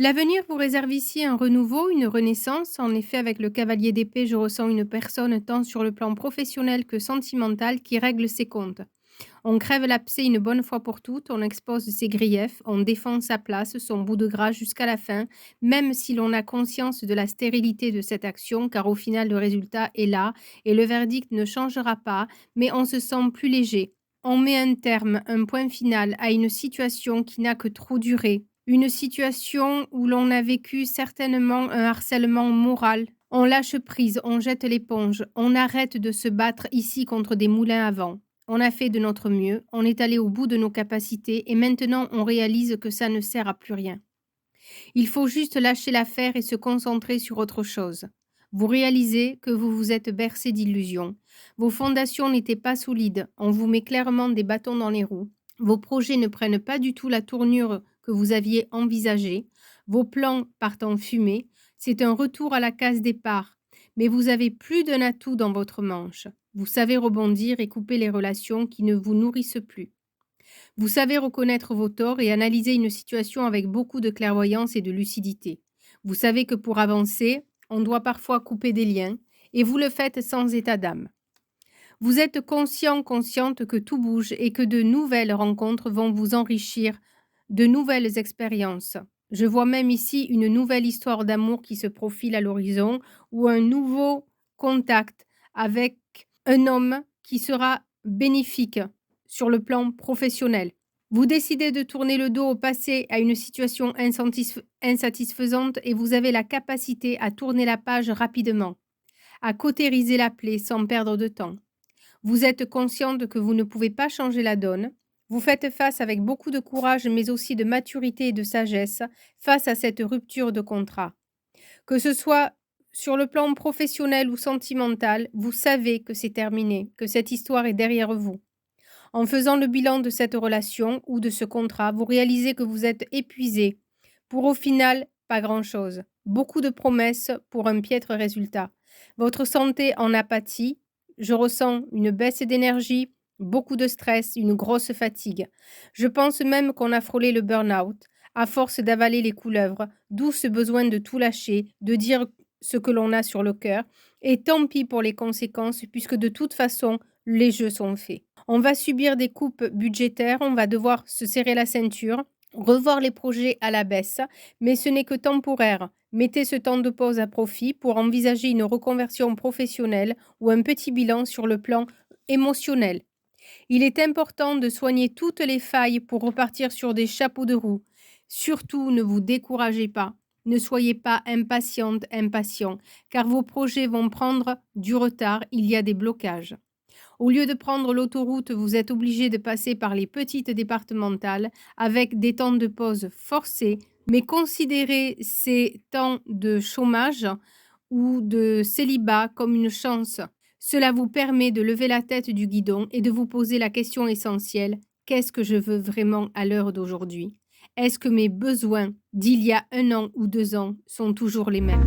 L'avenir vous réserve ici un renouveau, une renaissance. En effet, avec le cavalier d'épée, je ressens une personne tant sur le plan professionnel que sentimental qui règle ses comptes. On crève l'abcès une bonne fois pour toutes, on expose ses griefs, on défend sa place, son bout de gras jusqu'à la fin, même si l'on a conscience de la stérilité de cette action, car au final le résultat est là et le verdict ne changera pas, mais on se sent plus léger. On met un terme, un point final à une situation qui n'a que trop duré. Une situation où l'on a vécu certainement un harcèlement moral. On lâche prise, on jette l'éponge, on arrête de se battre ici contre des moulins à vent. On a fait de notre mieux, on est allé au bout de nos capacités et maintenant on réalise que ça ne sert à plus rien. Il faut juste lâcher l'affaire et se concentrer sur autre chose. Vous réalisez que vous vous êtes bercé d'illusions. Vos fondations n'étaient pas solides, on vous met clairement des bâtons dans les roues. Vos projets ne prennent pas du tout la tournure que vous aviez envisagée. Vos plans partent en fumée. C'est un retour à la case départ. Mais vous avez plus d'un atout dans votre manche. Vous savez rebondir et couper les relations qui ne vous nourrissent plus. Vous savez reconnaître vos torts et analyser une situation avec beaucoup de clairvoyance et de lucidité. Vous savez que pour avancer, on doit parfois couper des liens et vous le faites sans état d'âme. Vous êtes conscient, consciente que tout bouge et que de nouvelles rencontres vont vous enrichir, de nouvelles expériences. Je vois même ici une nouvelle histoire d'amour qui se profile à l'horizon ou un nouveau contact avec un homme qui sera bénéfique sur le plan professionnel. Vous décidez de tourner le dos au passé à une situation insatisfaisante et vous avez la capacité à tourner la page rapidement, à cautériser la plaie sans perdre de temps. Vous êtes consciente que vous ne pouvez pas changer la donne. Vous faites face avec beaucoup de courage, mais aussi de maturité et de sagesse, face à cette rupture de contrat. Que ce soit sur le plan professionnel ou sentimental, vous savez que c'est terminé, que cette histoire est derrière vous. En faisant le bilan de cette relation ou de ce contrat, vous réalisez que vous êtes épuisé. Pour au final, pas grand-chose. Beaucoup de promesses pour un piètre résultat. Votre santé en apathie. Je ressens une baisse d'énergie, beaucoup de stress, une grosse fatigue. Je pense même qu'on a frôlé le burn-out, à force d'avaler les couleuvres, d'où ce besoin de tout lâcher, de dire ce que l'on a sur le cœur. Et tant pis pour les conséquences, puisque de toute façon, les jeux sont faits. On va subir des coupes budgétaires, on va devoir se serrer la ceinture, revoir les projets à la baisse, mais ce n'est que temporaire. Mettez ce temps de pause à profit pour envisager une reconversion professionnelle ou un petit bilan sur le plan émotionnel. Il est important de soigner toutes les failles pour repartir sur des chapeaux de roue. Surtout, ne vous découragez pas. Ne soyez pas impatiente, impatient, car vos projets vont prendre du retard, il y a des blocages. Au lieu de prendre l'autoroute, vous êtes obligé de passer par les petites départementales avec des temps de pause forcés, mais considérez ces temps de chômage ou de célibat comme une chance. Cela vous permet de lever la tête du guidon et de vous poser la question essentielle: qu'est-ce que je veux vraiment à l'heure d'aujourd'hui? Est-ce que mes besoins d'il y a 1 an ou 2 ans sont toujours les mêmes?